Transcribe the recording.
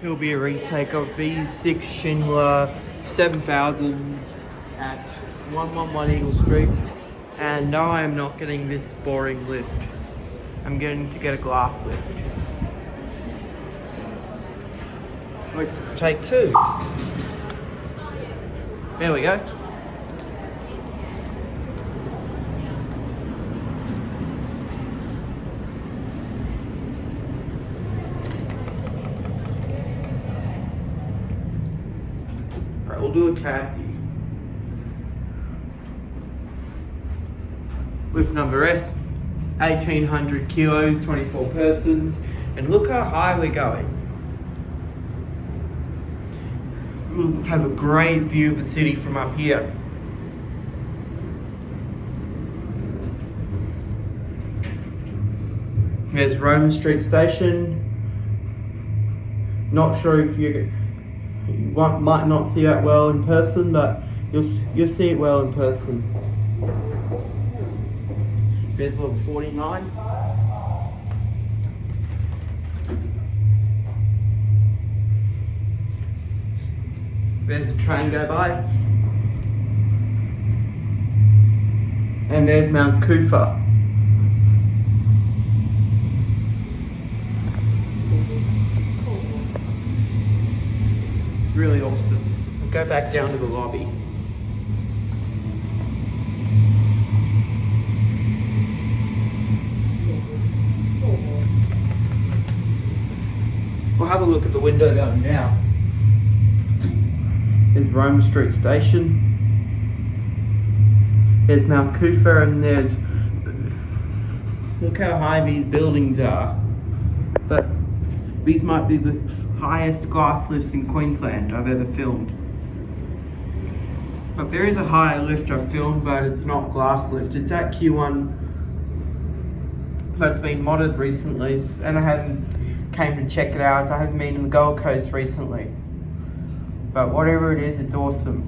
It'll be a retake of V6 Schindler 7000s at 111 Eagle Street. And no, I am not getting this boring lift. I'm getting to get a glass lift. Let's take two. There we go. Right, we'll do a cab view. Lift number S, 1800 kilos, 24 persons, and look how high we're going. We'll have a great view of the city from up here. There's Roman Street Station. Not sure if you might not see that well in person, but you'll see it well in person. There's level 49. There's a train go by. And there's Mount Kufa. It's really awesome. We'll go back down to the lobby. We'll have a look at the window down now. There's Roman Street Station. There's Mount Kufa, and there's... Look how high these buildings are. But these might be the highest glass lifts in Queensland I've ever filmed. But there is a higher lift I've filmed, but it's not glass lift. It's at Q1, but it's been modded recently, and I haven't came to check it out. I haven't been in the Gold Coast recently. But whatever it is, it's awesome.